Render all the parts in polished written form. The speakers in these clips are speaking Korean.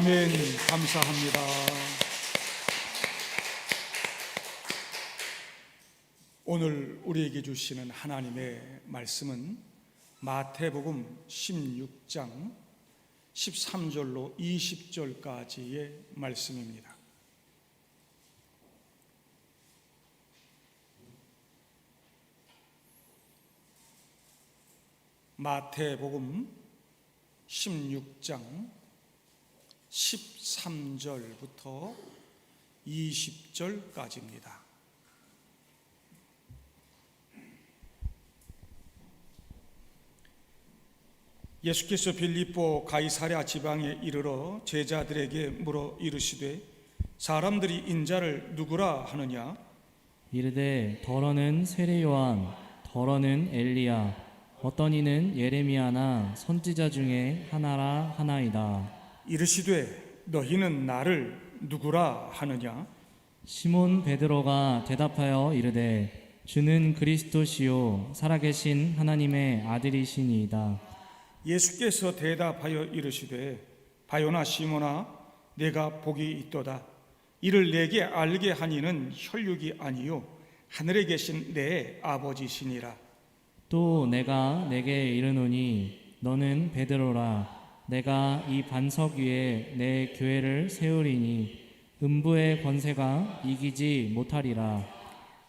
아멘. 감사합니다. 오늘 우리에게 주시는 하나님의 말씀은 마태복음 16장 13절로 20절까지의 말씀입니다. 마태복음 16장 13절부터 20절까지입니다. 예수께서 빌립보 가이사랴 지방에 이르러 제자들에게 물어 이르시되 사람들이 인자를 누구라 하느냐? 이르되 더러는 세례 요한, 더러는 엘리야, 어떤 이는 예레미야나 선지자 중에 하나라 하나이다. 이르시되 너희는 나를 누구라 하느냐? 시몬 베드로가 대답하여 이르되 주는 그리스도시요 살아계신 하나님의 아들이시니이다. 예수께서 대답하여 이르시되 바요나 시몬아 내가 복이 있도다. 이를 내게 알게 하니는 혈육이 아니요 하늘에 계신 내 아버지시니라. 또 내가 내게 이르노니 너는 베드로라. 내가 이 반석 위에 내 교회를 세우리니 음부의 권세가 이기지 못하리라.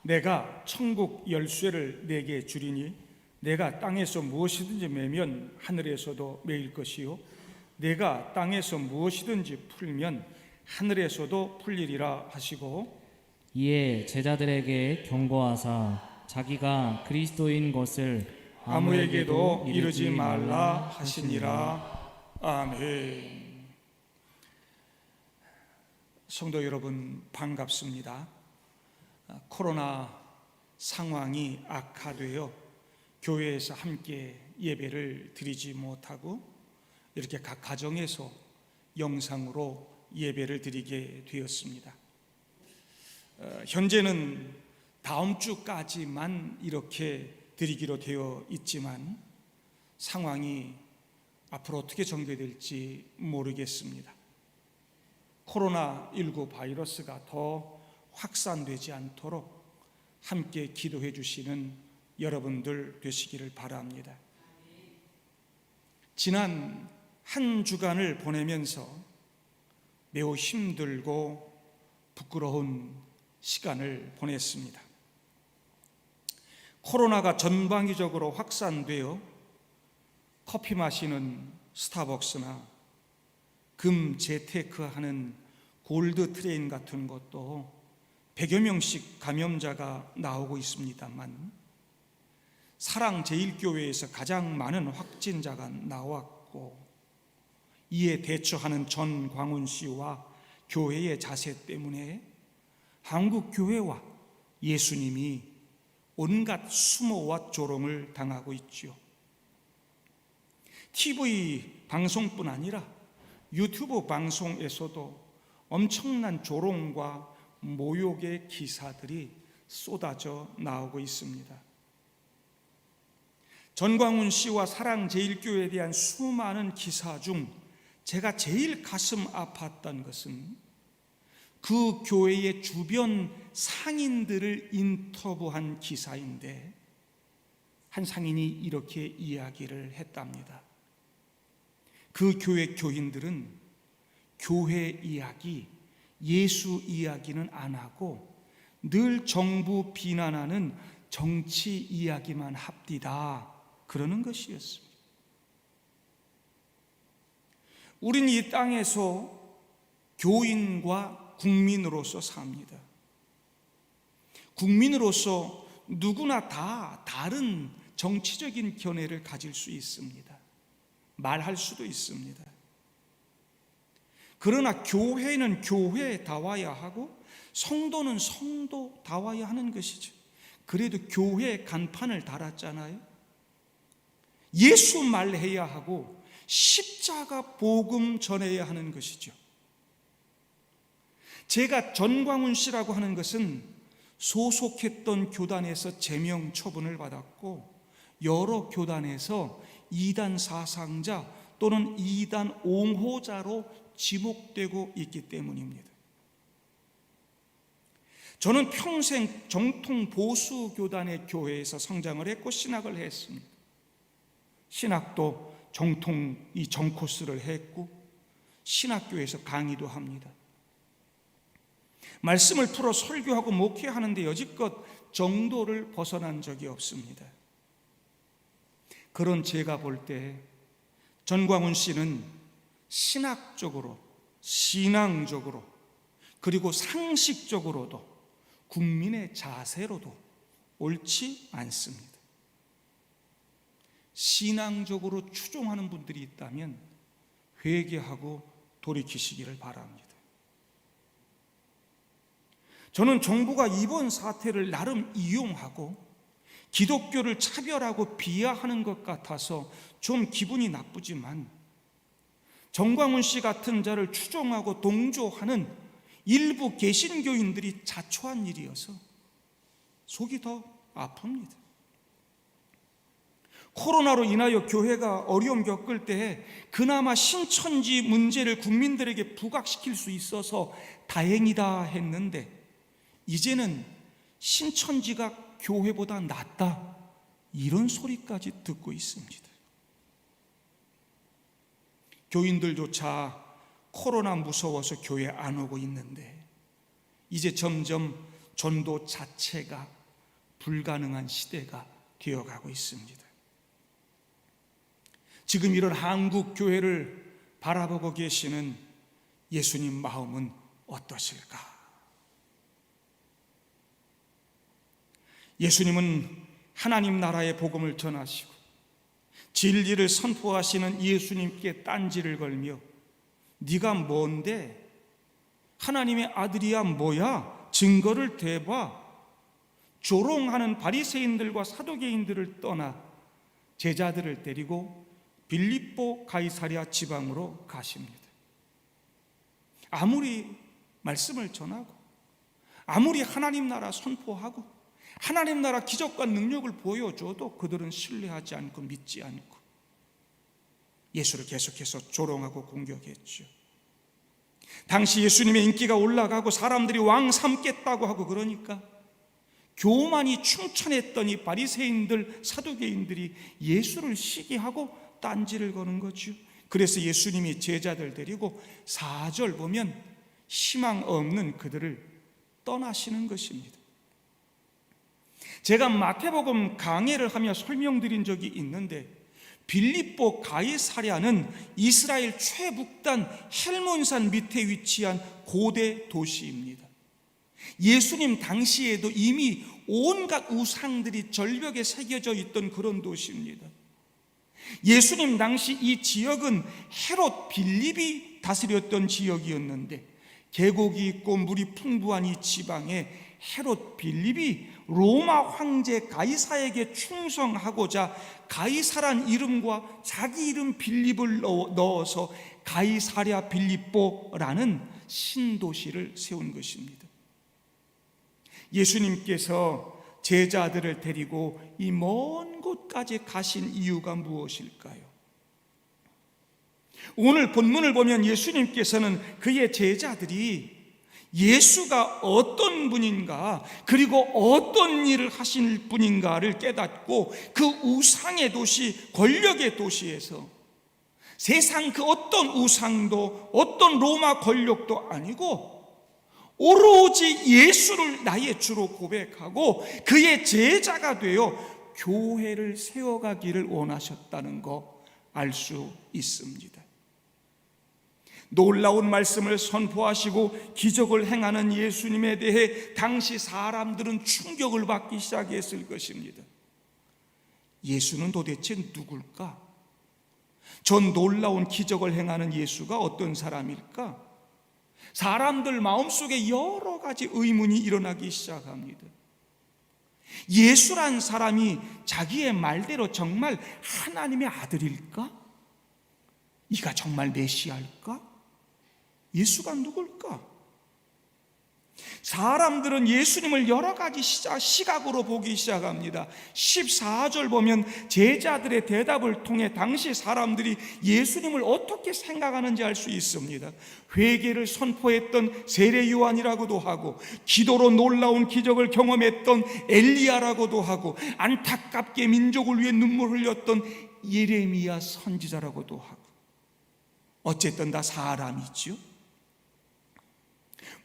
내가 천국 열쇠를 내게 주리니 내가 땅에서 무엇이든지 매면 하늘에서도 매일 것이요 내가 땅에서 무엇이든지 풀면 하늘에서도 풀리리라 하시고 이에 제자들에게 경고하사 자기가 그리스도인 것을 아무에게도 이르지 말라 하시니라. 아멘. 성도 여러분 반갑습니다. 코로나 상황이 악화되어 교회에서 함께 예배를 드리지 못하고 이렇게 각 가정에서 영상으로 예배를 드리게 되었습니다. 현재는 다음 주까지만 이렇게 드리기로 되어 있지만 상황이 앞으로 어떻게 전개될지 모르겠습니다. 코로나19 바이러스가 더 확산되지 않도록 함께 기도해 주시는 여러분들 되시기를 바랍니다. 지난 한 주간을 보내면서 매우 힘들고 부끄러운 시간을 보냈습니다. 코로나가 전방위적으로 확산되어 커피 마시는 스타벅스나 금 재테크하는 골드 트레인 같은 것도 100여 명씩 감염자가 나오고 있습니다만 사랑제일교회에서 가장 많은 확진자가 나왔고 이에 대처하는 전광훈 씨와 교회의 자세 때문에 한국 교회와 예수님이 온갖 수모와 조롱을 당하고 있죠. TV 방송뿐 아니라 유튜브 방송에서도 엄청난 조롱과 모욕의 기사들이 쏟아져 나오고 있습니다. 전광훈 씨와 사랑제일교회에 대한 수많은 기사 중 제가 제일 가슴 아팠던 것은 그 교회의 주변 상인들을 인터뷰한 기사인데 한 상인이 이렇게 이야기를 했답니다. 그 교회 교인들은 교회 이야기, 예수 이야기는 안 하고 늘 정부 비난하는 정치 이야기만 합디다. 그러는 것이었습니다. 우린 이 땅에서 교인과 국민으로서 삽니다. 국민으로서 누구나 다 다른 정치적인 견해를 가질 수 있습니다. 말할 수도 있습니다. 그러나 교회는 교회다워야 하고 성도는 성도다워야 하는 것이죠. 그래도 교회 간판을 달았잖아요. 예수 말해야 하고 십자가 복음 전해야 하는 것이죠. 제가 전광훈 씨라고 하는 것은 소속했던 교단에서 제명 처분을 받았고 여러 교단에서 이단 사상자 또는 이단 옹호자로 지목되고 있기 때문입니다. 저는 평생 정통 보수 교단의 교회에서 성장을 했고 신학을 했습니다. 신학도 정통 이 전코스를 했고 신학교에서 강의도 합니다. 말씀을 풀어 설교하고 목회하는데 여지껏 정도를 벗어난 적이 없습니다. 그런 제가 볼 때 전광훈 씨는 신학적으로, 신앙적으로, 그리고 상식적으로도, 국민의 자세로도 옳지 않습니다. 신앙적으로 추종하는 분들이 있다면 회개하고 돌이키시기를 바랍니다. 저는 정부가 이번 사태를 나름 이용하고 기독교를 차별하고 비하하는 것 같아서 좀 기분이 나쁘지만, 정광훈 씨 같은 자를 추종하고 동조하는 일부 개신교인들이 자초한 일이어서 속이 더 아픕니다. 코로나로 인하여 교회가 어려움 겪을 때에 그나마 신천지 문제를 국민들에게 부각시킬 수 있어서 다행이다 했는데, 이제는 신천지가 교회보다 낫다, 이런 소리까지 듣고 있습니다. 교인들조차 코로나 무서워서 교회 안 오고 있는데 이제 점점 전도 자체가 불가능한 시대가 되어가고 있습니다. 지금 이런 한국 교회를 바라보고 계시는 예수님 마음은 어떠실까? 예수님은 하나님 나라의 복음을 전하시고 진리를 선포하시는 예수님께 딴지를 걸며 네가 뭔데? 하나님의 아들이야 뭐야? 증거를 대봐. 조롱하는 바리새인들과 사두개인들을 떠나 제자들을 데리고 빌립보 가이사랴 지방으로 가십니다. 아무리 말씀을 전하고 아무리 하나님 나라 선포하고 하나님 나라 기적과 능력을 보여줘도 그들은 신뢰하지 않고 믿지 않고 예수를 계속해서 조롱하고 공격했죠. 당시 예수님의 인기가 올라가고 사람들이 왕 삼겠다고 하고 그러니까 교만이 충천했더니 바리새인들, 사두개인들이 예수를 시기하고 딴지를 거는 거죠. 그래서 예수님이 제자들 데리고 4절 보면 희망 없는 그들을 떠나시는 것입니다. 제가 마태복음 강해를 하며 설명드린 적이 있는데, 빌립보 가이사랴는 이스라엘 최북단 헬몬산 밑에 위치한 고대 도시입니다. 예수님 당시에도 이미 온갖 우상들이 절벽에 새겨져 있던 그런 도시입니다. 예수님 당시 이 지역은 헤롯 빌립이 다스렸던 지역이었는데, 계곡이 있고 물이 풍부한 이 지방에 헤롯 빌립이 로마 황제 가이사에게 충성하고자 가이사란 이름과 자기 이름 빌립을 넣어서 가이사랴 빌립보라는 신도시를 세운 것입니다. 예수님께서 제자들을 데리고 이 먼 곳까지 가신 이유가 무엇일까요? 오늘 본문을 보면 예수님께서는 그의 제자들이 예수가 어떤 분인가, 그리고 어떤 일을 하실 분인가를 깨닫고 그 우상의 도시, 권력의 도시에서 세상 그 어떤 우상도 어떤 로마 권력도 아니고 오로지 예수를 나의 주로 고백하고 그의 제자가 되어 교회를 세워가기를 원하셨다는 거 알 수 있습니다. 놀라운 말씀을 선포하시고 기적을 행하는 예수님에 대해 당시 사람들은 충격을 받기 시작했을 것입니다. 예수는 도대체 누굴까? 전 놀라운 기적을 행하는 예수가 어떤 사람일까? 사람들 마음속에 여러 가지 의문이 일어나기 시작합니다. 예수란 사람이 자기의 말대로 정말 하나님의 아들일까? 이가 정말 메시아일까? 예수가 누굴까? 사람들은 예수님을 여러 가지 시각으로 보기 시작합니다. 14절 보면 제자들의 대답을 통해 당시 사람들이 예수님을 어떻게 생각하는지 알 수 있습니다. 회개를 선포했던 세례 요한이라고도 하고, 기도로 놀라운 기적을 경험했던 엘리야라고도 하고, 안타깝게 민족을 위해 눈물 흘렸던 예레미야 선지자라고도 하고, 어쨌든 다 사람이죠.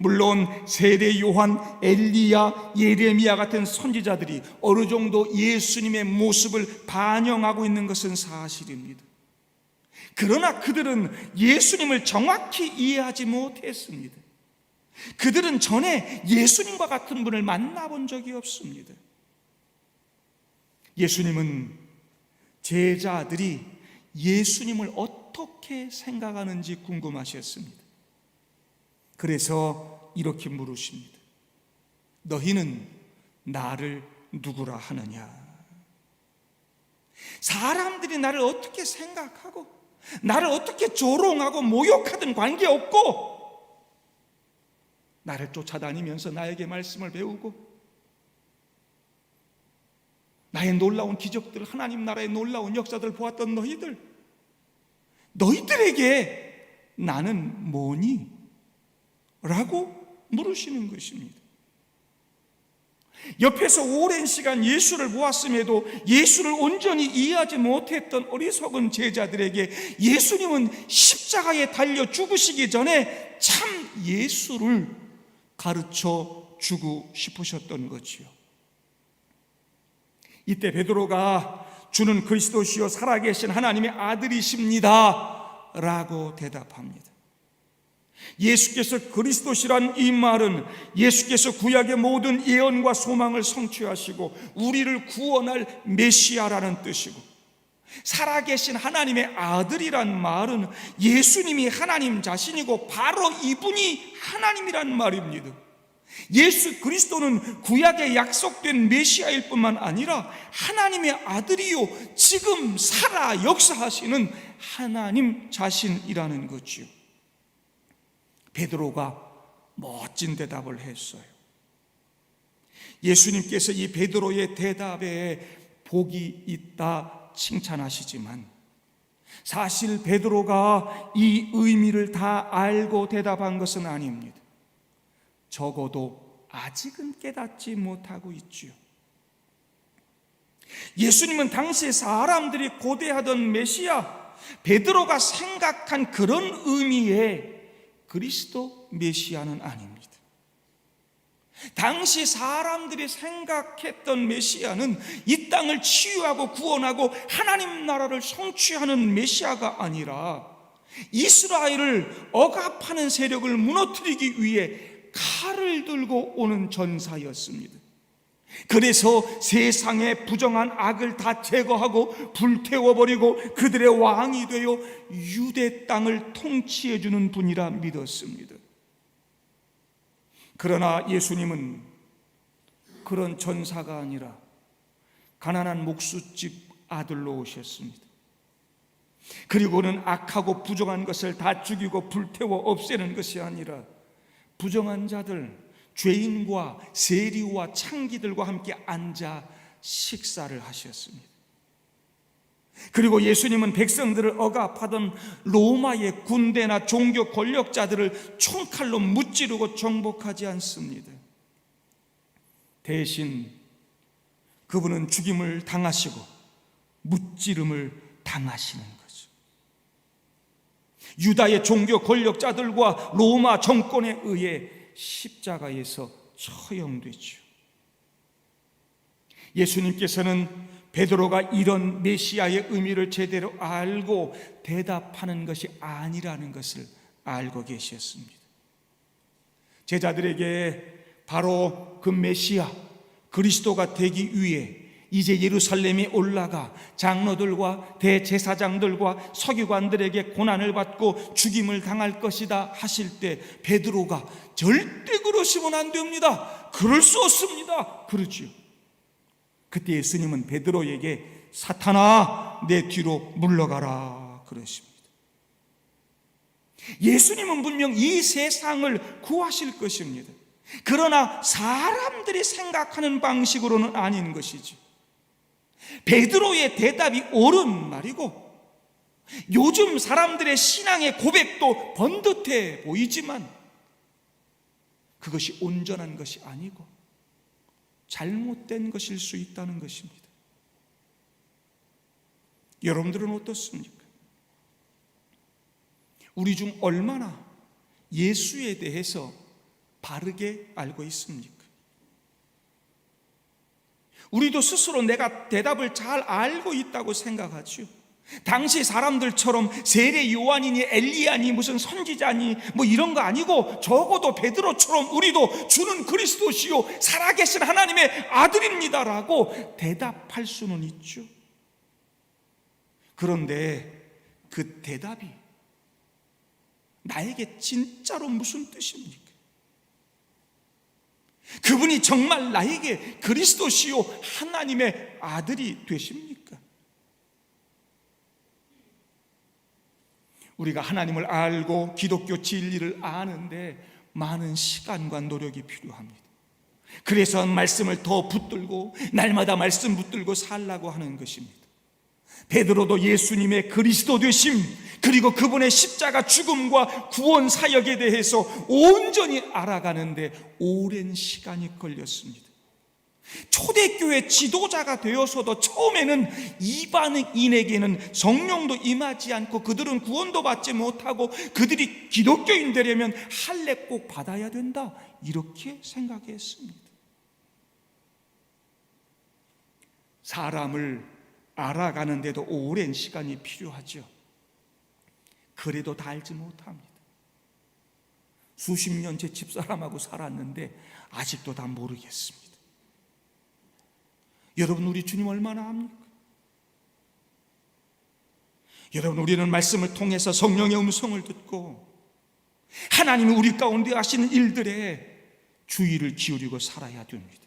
물론 세례 요한, 엘리야, 예레미야 같은 선지자들이 어느 정도 예수님의 모습을 반영하고 있는 것은 사실입니다. 그러나 그들은 예수님을 정확히 이해하지 못했습니다. 그들은 전에 예수님과 같은 분을 만나본 적이 없습니다. 예수님은 제자들이 예수님을 어떻게 생각하는지 궁금하셨습니다. 그래서 이렇게 물으십니다. 너희는 나를 누구라 하느냐? 사람들이 나를 어떻게 생각하고 나를 어떻게 조롱하고 모욕하든 관계없고, 나를 쫓아다니면서 나에게 말씀을 배우고 나의 놀라운 기적들, 하나님 나라의 놀라운 역사들 보았던 너희들에게 나는 뭐니? 라고 물으시는 것입니다. 옆에서 오랜 시간 예수를 보았음에도 예수를 온전히 이해하지 못했던 어리석은 제자들에게 예수님은 십자가에 달려 죽으시기 전에 참 예수를 가르쳐 주고 싶으셨던 거지요. 이때 베드로가 주는 그리스도시요 살아계신 하나님의 아들이십니다 라고 대답합니다. 예수께서 그리스도시란 이 말은 예수께서 구약의 모든 예언과 소망을 성취하시고 우리를 구원할 메시아라는 뜻이고, 살아계신 하나님의 아들이란 말은 예수님이 하나님 자신이고 바로 이분이 하나님이란 말입니다. 예수 그리스도는 구약에 약속된 메시아일 뿐만 아니라 하나님의 아들이요 지금 살아 역사하시는 하나님 자신이라는 거지요. 베드로가 멋진 대답을 했어요. 예수님께서 이 베드로의 대답에 복이 있다 칭찬하시지만, 사실 베드로가 이 의미를 다 알고 대답한 것은 아닙니다. 적어도 아직은 깨닫지 못하고 있지요. 예수님은 당시 사람들이 고대하던 메시아, 베드로가 생각한 그런 의미의 그리스도 메시아는 아닙니다. 당시 사람들이 생각했던 메시아는 이 땅을 치유하고 구원하고 하나님 나라를 성취하는 메시아가 아니라 이스라엘을 억압하는 세력을 무너뜨리기 위해 칼을 들고 오는 전사였습니다. 그래서 세상의 부정한 악을 다 제거하고 불태워버리고 그들의 왕이 되어 유대 땅을 통치해주는 분이라 믿었습니다. 그러나 예수님은 그런 전사가 아니라 가난한 목수집 아들로 오셨습니다. 그리고는 악하고 부정한 것을 다 죽이고 불태워 없애는 것이 아니라 부정한 자들, 죄인과 세리와 창기들과 함께 앉아 식사를 하셨습니다. 그리고 예수님은 백성들을 억압하던 로마의 군대나 종교 권력자들을 총칼로 무찌르고 정복하지 않습니다. 대신 그분은 죽임을 당하시고 무찌름을 당하시는 거죠. 유다의 종교 권력자들과 로마 정권에 의해 십자가에서 처형되죠. 예수님께서는 베드로가 이런 메시아의 의미를 제대로 알고 대답하는 것이 아니라는 것을 알고 계셨습니다. 제자들에게 바로 그 메시아 그리스도가 되기 위해 이제 예루살렘에 올라가 장로들과 대제사장들과 서기관들에게 고난을 받고 죽임을 당할 것이다 하실 때 베드로가 절대 그러시면 안 됩니다, 그럴 수 없습니다 그러지요. 그때 예수님은 베드로에게 사탄아 내 뒤로 물러가라 그러십니다. 예수님은 분명 이 세상을 구하실 것입니다. 그러나 사람들이 생각하는 방식으로는 아닌 것이지. 베드로의 대답이 옳은 말이고, 요즘 사람들의 신앙의 고백도 번듯해 보이지만 그것이 온전한 것이 아니고 잘못된 것일 수 있다는 것입니다. 여러분들은 어떻습니까? 우리 중 얼마나 예수에 대해서 바르게 알고 있습니까? 우리도 스스로 내가 대답을 잘 알고 있다고 생각하죠. 당시 사람들처럼 세례 요한이니 엘리야니 무슨 선지자니 뭐 이런 거 아니고, 적어도 베드로처럼 우리도 주는 그리스도시요 살아계신 하나님의 아들입니다라고 대답할 수는 있죠. 그런데 그 대답이 나에게 진짜로 무슨 뜻입니까? 그분이 정말 나에게 그리스도시요 하나님의 아들이 되십니까? 우리가 하나님을 알고 기독교 진리를 아는데 많은 시간과 노력이 필요합니다. 그래서 말씀을 더 붙들고 날마다 말씀 붙들고 살라고 하는 것입니다. 베드로도 예수님의 그리스도 되심, 그리고 그분의 십자가 죽음과 구원 사역에 대해서 온전히 알아가는데 오랜 시간이 걸렸습니다. 초대교회 지도자가 되어서도 처음에는 이방인에게는 성령도 임하지 않고 그들은 구원도 받지 못하고 그들이 기독교인 되려면 할례 꼭 받아야 된다, 이렇게 생각했습니다. 사람을 알아가는데도 오랜 시간이 필요하죠. 그래도 다 알지 못합니다. 수십 년 제 집사람하고 살았는데 아직도 다 모르겠습니다. 여러분, 우리 주님 얼마나 압니까? 여러분, 우리는 말씀을 통해서 성령의 음성을 듣고 하나님이 우리 가운데 하시는 일들에 주의를 기울이고 살아야 됩니다.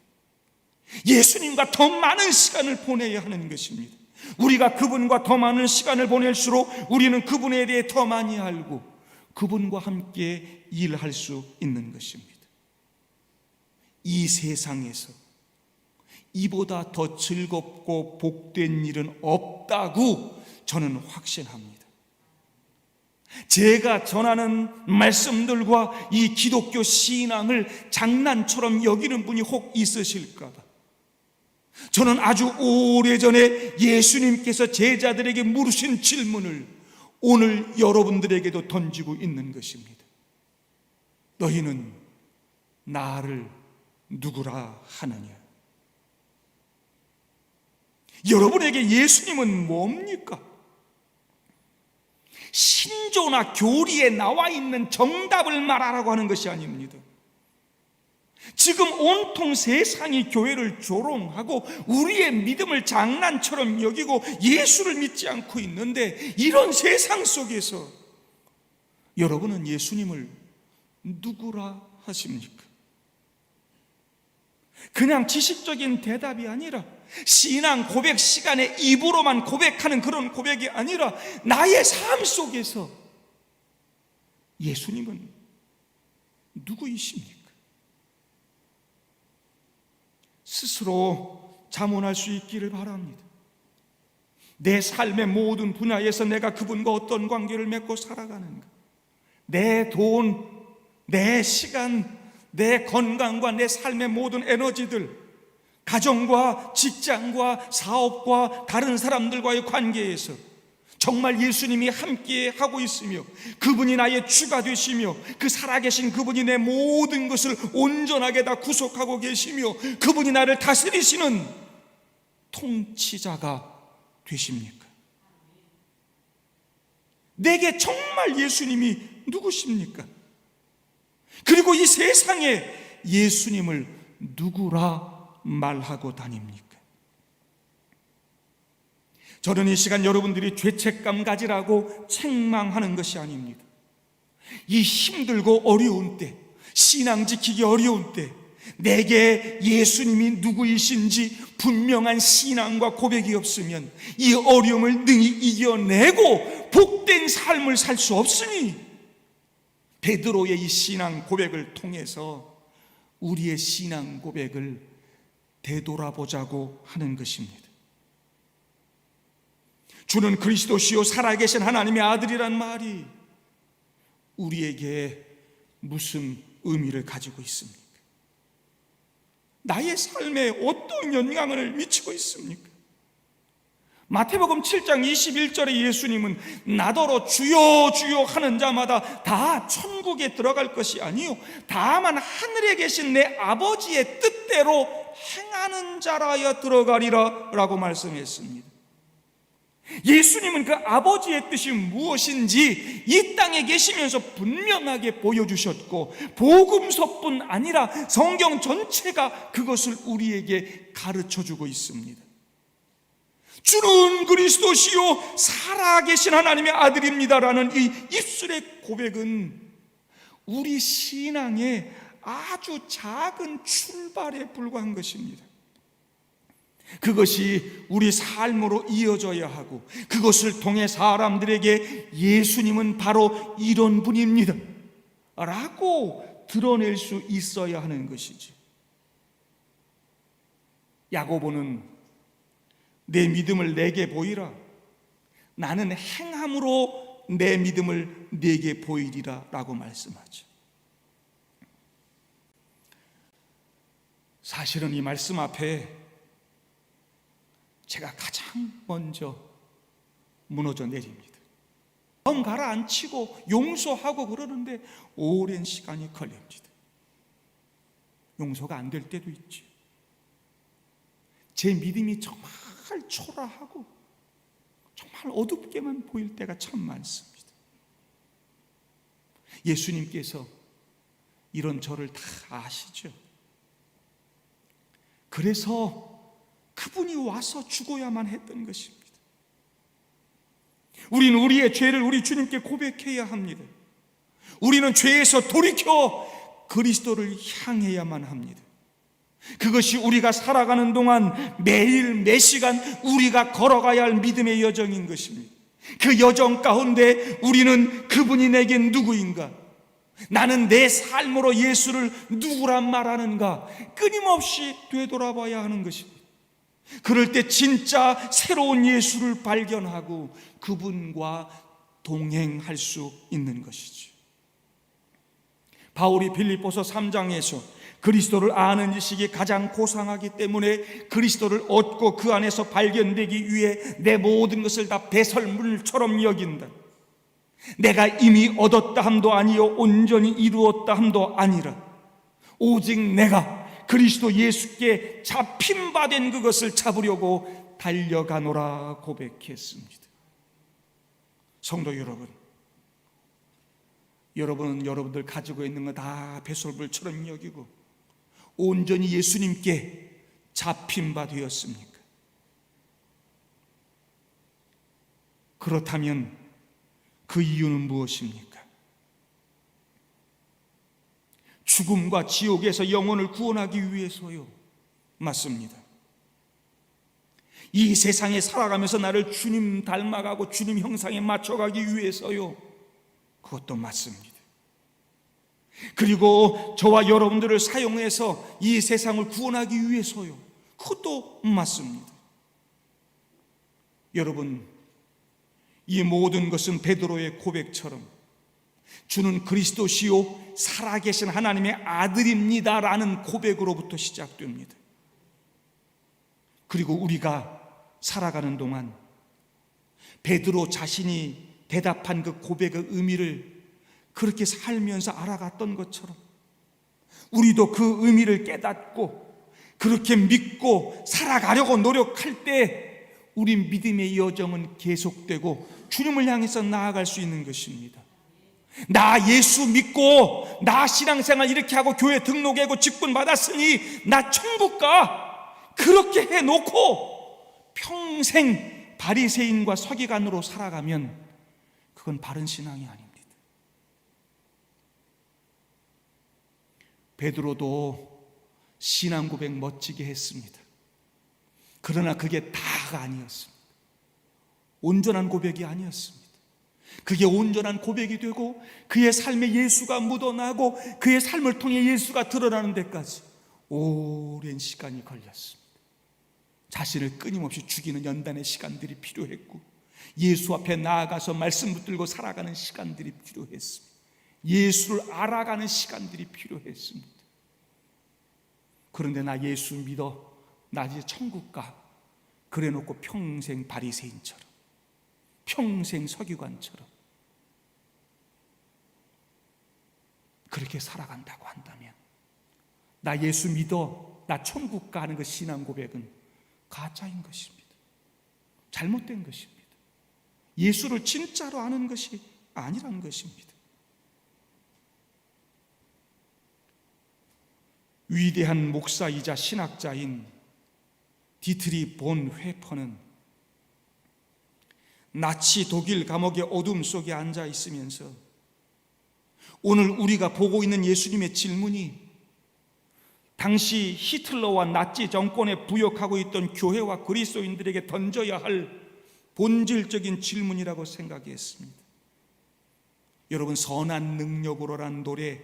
예수님과 더 많은 시간을 보내야 하는 것입니다. 우리가 그분과 더 많은 시간을 보낼수록 우리는 그분에 대해 더 많이 알고 그분과 함께 일할 수 있는 것입니다. 이 세상에서 이보다 더 즐겁고 복된 일은 없다고 저는 확신합니다. 제가 전하는 말씀들과 이 기독교 신앙을 장난처럼 여기는 분이 혹 있으실까 봐 저는 아주 오래전에 예수님께서 제자들에게 물으신 질문을 오늘 여러분들에게도 던지고 있는 것입니다. 너희는 나를 누구라 하느냐? 여러분에게 예수님은 뭡니까? 신조나 교리에 나와 있는 정답을 말하라고 하는 것이 아닙니다. 지금 온통 세상이 교회를 조롱하고 우리의 믿음을 장난처럼 여기고 예수를 믿지 않고 있는데, 이런 세상 속에서 여러분은 예수님을 누구라 하십니까? 그냥 지식적인 대답이 아니라 신앙 고백 시간에 입으로만 고백하는 그런 고백이 아니라 나의 삶 속에서 예수님은 누구이십니까? 스스로 자문할 수 있기를 바랍니다. 내 삶의 모든 분야에서 내가 그분과 어떤 관계를 맺고 살아가는가, 내 돈, 내 시간, 내 건강과 내 삶의 모든 에너지들, 가정과 직장과 사업과 다른 사람들과의 관계에서 정말 예수님이 함께 하고 있으며 그분이 나의 주가 되시며 그 살아계신 그분이 내 모든 것을 온전하게 다 구속하고 계시며 그분이 나를 다스리시는 통치자가 되십니까? 내게 정말 예수님이 누구십니까? 그리고 이 세상에 예수님을 누구라 말하고 다닙니까? 저는 이 시간 여러분들이 죄책감 가지라고 책망하는 것이 아닙니다. 이 힘들고 어려운 때, 신앙 지키기 어려운 때 내게 예수님이 누구이신지 분명한 신앙과 고백이 없으면 이 어려움을 능히 이겨내고 복된 삶을 살 수 없으니, 베드로의 이 신앙 고백을 통해서 우리의 신앙 고백을 되돌아보자고 하는 것입니다. 주는 그리스도시요 살아계신 하나님의 아들이란 말이 우리에게 무슨 의미를 가지고 있습니까? 나의 삶에 어떤 영향을 미치고 있습니까? 마태복음 7장 21절에 예수님은 나더러 주여 주여 하는 자마다 다 천국에 들어갈 것이 아니요 다만 하늘에 계신 내 아버지의 뜻대로 행하는 자라야 들어가리라 라고 말씀했습니다. 예수님은 그 아버지의 뜻이 무엇인지 이 땅에 계시면서 분명하게 보여주셨고, 복음서뿐 아니라 성경 전체가 그것을 우리에게 가르쳐주고 있습니다. 주는 그리스도시요 살아계신 하나님의 아들입니다라는 이 입술의 고백은 우리 신앙의 아주 작은 출발에 불과한 것입니다. 그것이 우리 삶으로 이어져야 하고, 그것을 통해 사람들에게 예수님은 바로 이런 분입니다 라고 드러낼 수 있어야 하는 것이지. 야고보는 내 믿음을 내게 보이라, 나는 행함으로 내 믿음을 내게 보이리라 라고 말씀하죠. 사실은 이 말씀 앞에 제가 가장 먼저 무너져 내립니다. 마음 가라앉히고 용서하고 그러는데 오랜 시간이 걸립니다. 용서가 안 될 때도 있지. 제 믿음이 정말 초라하고 정말 어둡게만 보일 때가 참 많습니다. 예수님께서 이런 저를 다 아시죠. 그래서 그분이 와서 죽어야만 했던 것입니다. 우리는 우리의 죄를 우리 주님께 고백해야 합니다. 우리는 죄에서 돌이켜 그리스도를 향해야만 합니다. 그것이 우리가 살아가는 동안 매일 매시간 우리가 걸어가야 할 믿음의 여정인 것입니다. 그 여정 가운데 우리는 그분이 내겐 누구인가, 나는 내 삶으로 예수를 누구란 말하는가 끊임없이 되돌아봐야 하는 것입니다. 그럴 때 진짜 새로운 예수를 발견하고 그분과 동행할 수 있는 것이죠. 바울이 빌립보서 3장에서 그리스도를 아는 지식이 가장 고상하기 때문에 그리스도를 얻고 그 안에서 발견되기 위해 내 모든 것을 다 배설물처럼 여긴다. 내가 이미 얻었다 함도 아니요 온전히 이루었다 함도 아니라 오직 내가 그리스도 예수께 잡힌 바 된 그것을 잡으려고 달려가노라 고백했습니다. 성도 여러분, 여러분은 여러분들 가지고 있는 거 다 배설물처럼 여기고 온전히 예수님께 잡힌 바 되었습니까? 그렇다면 그 이유는 무엇입니까? 죽음과 지옥에서 영혼을 구원하기 위해서요? 맞습니다. 이 세상에 살아가면서 나를 주님 닮아가고 주님 형상에 맞춰가기 위해서요? 그것도 맞습니다. 그리고 저와 여러분들을 사용해서 이 세상을 구원하기 위해서요? 그것도 맞습니다. 여러분, 이 모든 것은 베드로의 고백처럼 주는 그리스도시요 살아계신 하나님의 아들입니다라는 고백으로부터 시작됩니다. 그리고 우리가 살아가는 동안 베드로 자신이 대답한 그 고백의 의미를 그렇게 살면서 알아갔던 것처럼 우리도 그 의미를 깨닫고 그렇게 믿고 살아가려고 노력할 때 우리 믿음의 여정은 계속되고 주님을 향해서 나아갈 수 있는 것입니다. 나 예수 믿고 나 신앙생활 이렇게 하고 교회 등록하고 직분 받았으니 나 천국 가, 그렇게 해놓고 평생 바리새인과 서기관으로 살아가면 그건 바른 신앙이 아닙니다. 베드로도 신앙 고백 멋지게 했습니다. 그러나 그게 다가 아니었습니다. 온전한 고백이 아니었습니다. 그게 온전한 고백이 되고 그의 삶에 예수가 묻어나고 그의 삶을 통해 예수가 드러나는 데까지 오랜 시간이 걸렸습니다. 자신을 끊임없이 죽이는 연단의 시간들이 필요했고 예수 앞에 나아가서 말씀 붙들고 살아가는 시간들이 필요했습니다. 예수를 알아가는 시간들이 필요했습니다. 그런데 나 예수 믿어, 나 이제 천국 가, 그래놓고 평생 바리새인처럼, 평생 서기관처럼 그렇게 살아간다고 한다면, 나 예수 믿어, 나 천국 가 하는 그 신앙 고백은 가짜인 것입니다. 잘못된 것입니다. 예수를 진짜로 아는 것이 아니라는 것입니다. 위대한 목사이자 신학자인 디트리 본 회퍼는 나치 독일 감옥의 어둠 속에 앉아 있으면서 오늘 우리가 보고 있는 예수님의 질문이 당시 히틀러와 나치 정권에 부역하고 있던 교회와 그리스도인들에게 던져야 할 본질적인 질문이라고 생각했습니다. 여러분, 선한 능력으로라는 노래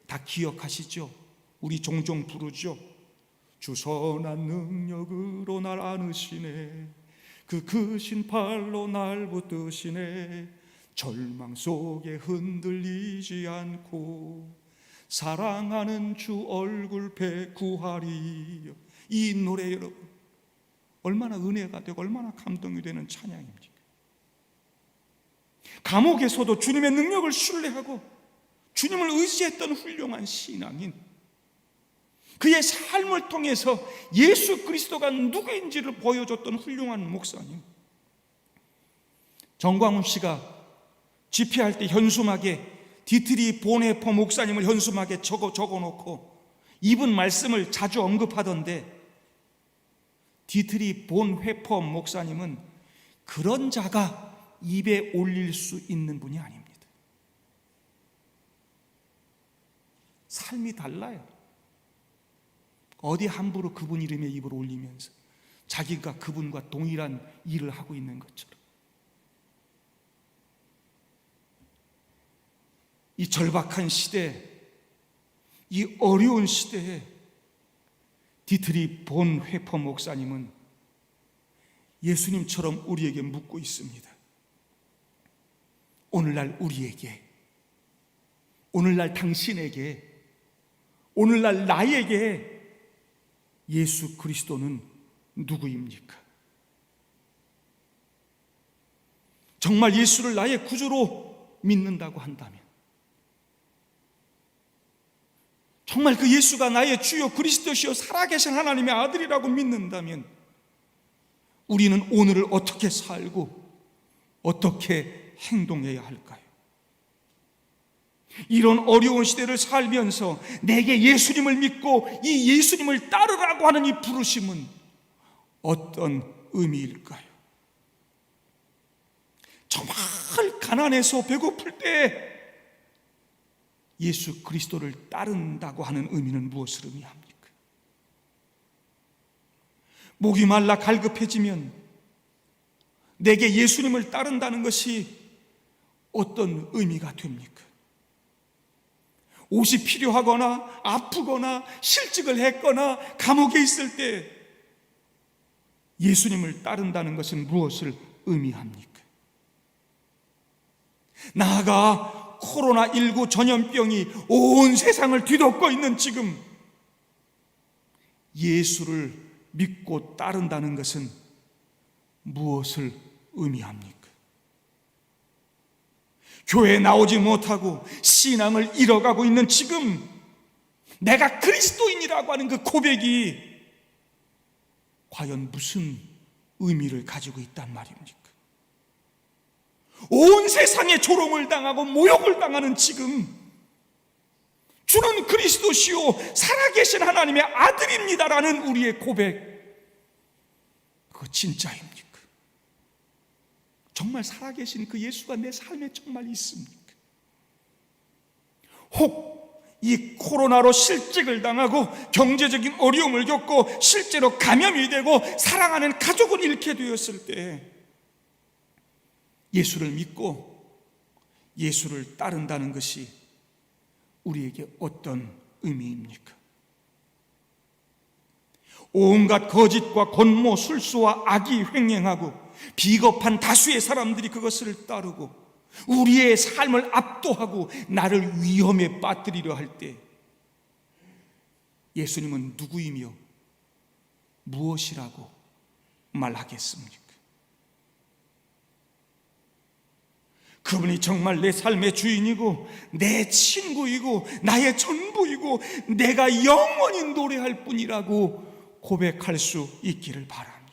다 기억하시죠? 우리 종종 부르죠. 주 선한 능력으로 날 안으시네, 그 크신 팔로 날 붙드시네, 절망 속에 흔들리지 않고 사랑하는 주 얼굴 배 구하리. 이 노래 여러분 얼마나 은혜가 되고 얼마나 감동이 되는 찬양입니까? 감옥에서도 주님의 능력을 신뢰하고 주님을 의지했던 훌륭한 신앙인, 그의 삶을 통해서 예수 그리스도가 누구인지를 보여줬던 훌륭한 목사님. 정광훈 씨가 집회할 때 현수막에 디트리 본회퍼 목사님을 현수막에 적어놓고 이분 말씀을 자주 언급하던데, 디트리 본회퍼 목사님은 그런 자가 입에 올릴 수 있는 분이 아닙니다. 삶이 달라요. 어디 함부로 그분 이름에 입을 올리면서 자기가 그분과 동일한 일을 하고 있는 것처럼. 이 절박한 시대, 이 어려운 시대에 디트리 본 회퍼 목사님은 예수님처럼 우리에게 묻고 있습니다. 오늘날 우리에게, 오늘날 당신에게, 오늘날 나에게 예수 그리스도는 누구입니까? 정말 예수를 나의 구주로 믿는다고 한다면, 정말 그 예수가 나의 주요 그리스도시요 살아계신 하나님의 아들이라고 믿는다면, 우리는 오늘을 어떻게 살고 어떻게 행동해야 할까요? 이런 어려운 시대를 살면서 내게 예수님을 믿고 이 예수님을 따르라고 하는 이 부르심은 어떤 의미일까요? 정말 가난해서 배고플 때 예수 그리스도를 따른다고 하는 의미는 무엇을 의미합니까? 목이 말라 갈급해지면 내게 예수님을 따른다는 것이 어떤 의미가 됩니까? 옷이 필요하거나 아프거나 실직을 했거나 감옥에 있을 때 예수님을 따른다는 것은 무엇을 의미합니까? 나아가 코로나19 전염병이 온 세상을 뒤덮고 있는 지금 예수를 믿고 따른다는 것은 무엇을 의미합니까? 교회에 나오지 못하고 신앙을 잃어가고 있는 지금 내가 그리스도인이라고 하는 그 고백이 과연 무슨 의미를 가지고 있단 말입니까? 온 세상에 조롱을 당하고 모욕을 당하는 지금 주는 그리스도시요 살아계신 하나님의 아들입니다라는 우리의 고백, 그거 진짜입니까? 정말 살아계신 그 예수가 내 삶에 정말 있습니까? 혹 이 코로나로 실직을 당하고 경제적인 어려움을 겪고 실제로 감염이 되고 사랑하는 가족을 잃게 되었을 때 예수를 믿고 예수를 따른다는 것이 우리에게 어떤 의미입니까? 온갖 거짓과 권모, 술수와 악이 횡행하고 비겁한 다수의 사람들이 그것을 따르고 우리의 삶을 압도하고 나를 위험에 빠뜨리려 할 때 예수님은 누구이며 무엇이라고 말하겠습니까? 그분이 정말 내 삶의 주인이고 내 친구이고 나의 전부이고 내가 영원히 노래할 뿐이라고 고백할 수 있기를 바랍니다.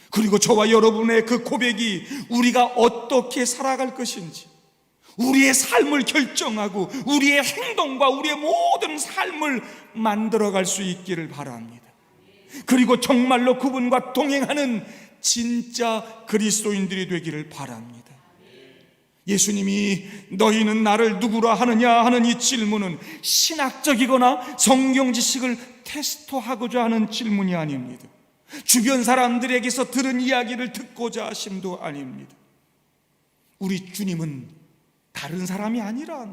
그리고 저와 여러분의 그 고백이 우리가 어떻게 살아갈 것인지, 우리의 삶을 결정하고 우리의 행동과 우리의 모든 삶을 만들어갈 수 있기를 바랍니다. 그리고 정말로 그분과 동행하는 진짜 그리스도인들이 되기를 바랍니다. 예수님이 너희는 나를 누구라 하느냐 하는 이 질문은 신학적이거나 성경 지식을 테스트하고자 하는 질문이 아닙니다. 주변 사람들에게서 들은 이야기를 듣고자 하심도 아닙니다. 우리 주님은 다른 사람이 아니라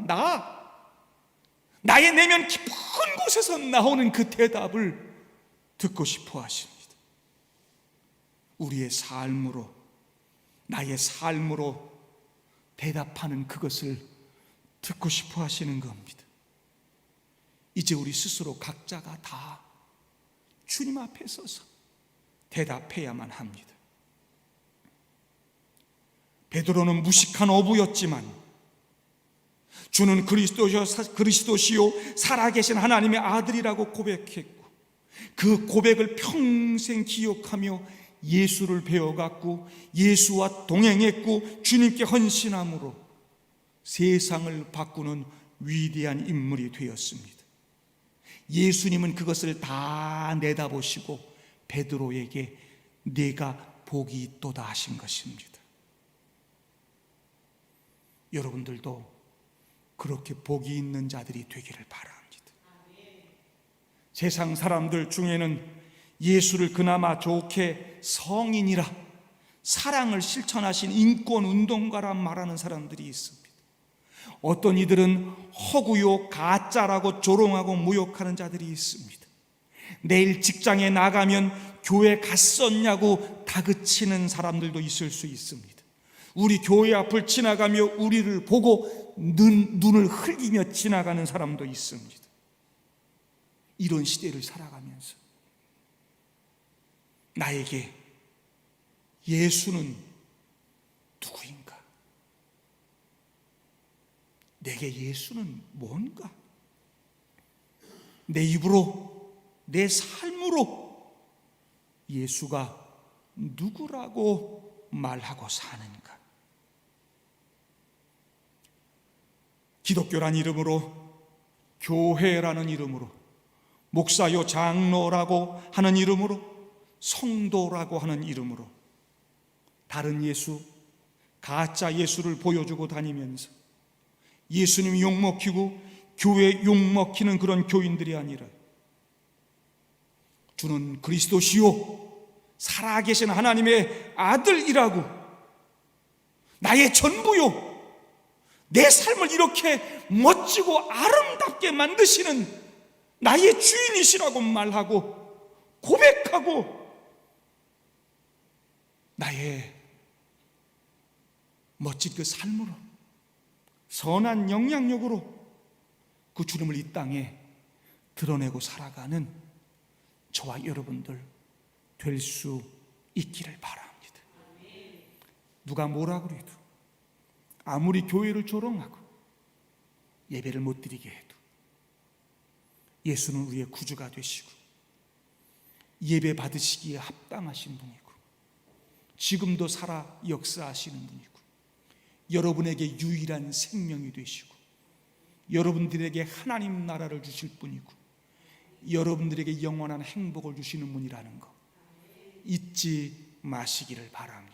나의 내면 깊은 곳에서 나오는 그 대답을 듣고 싶어 하십니다. 우리의 삶으로, 나의 삶으로 대답하는 그것을 듣고 싶어 하시는 겁니다. 이제 우리 스스로 각자가 다 주님 앞에 서서 대답해야만 합니다. 베드로는 무식한 어부였지만 주는 그리스도시요 살아계신 하나님의 아들이라고 고백했고 그 고백을 평생 기억하며 예수를 배워갔고 예수와 동행했고 주님께 헌신함으로 세상을 바꾸는 위대한 인물이 되었습니다. 예수님은 그것을 다 내다보시고 베드로에게 네가 복이 있도다 하신 것입니다. 여러분들도 그렇게 복이 있는 자들이 되기를 바랍니다. 세상 사람들 중에는 예수를 그나마 좋게 성인이라 사랑을 실천하신 인권운동가라 말하는 사람들이 있습니다. 어떤 이들은 허구요 가짜라고 조롱하고 모욕하는 자들이 있습니다. 내일 직장에 나가면 교회 갔었냐고 다그치는 사람들도 있을 수 있습니다. 우리 교회 앞을 지나가며 우리를 보고 눈을 흘기며 지나가는 사람도 있습니다. 이런 시대를 살아가면서 나에게 예수는 누구인가? 내게 예수는 뭔가? 내 입으로, 내 삶으로 예수가 누구라고 말하고 사는가? 기독교란 이름으로, 교회라는 이름으로, 목사요 장로라고 하는 이름으로, 성도라고 하는 이름으로 다른 예수, 가짜 예수를 보여주고 다니면서 예수님이 욕먹히고 교회 욕먹히는 그런 교인들이 아니라 주는 그리스도시요 살아계신 하나님의 아들이라고 나의 전부요 내 삶을 이렇게 멋지고 아름답게 만드시는 나의 주인이시라고 말하고 고백하고 나의 멋진 그 삶으로 선한 영향력으로 그 주님을 이 땅에 드러내고 살아가는 저와 여러분들 될 수 있기를 바랍니다. 누가 뭐라 그래도 아무리 교회를 조롱하고 예배를 못 드리게 해도 예수는 우리의 구주가 되시고 예배 받으시기에 합당하신 분이고 지금도 살아 역사하시는 분이고 여러분에게 유일한 생명이 되시고 여러분들에게 하나님 나라를 주실 분이고 여러분들에게 영원한 행복을 주시는 분이라는 거 잊지 마시기를 바랍니다.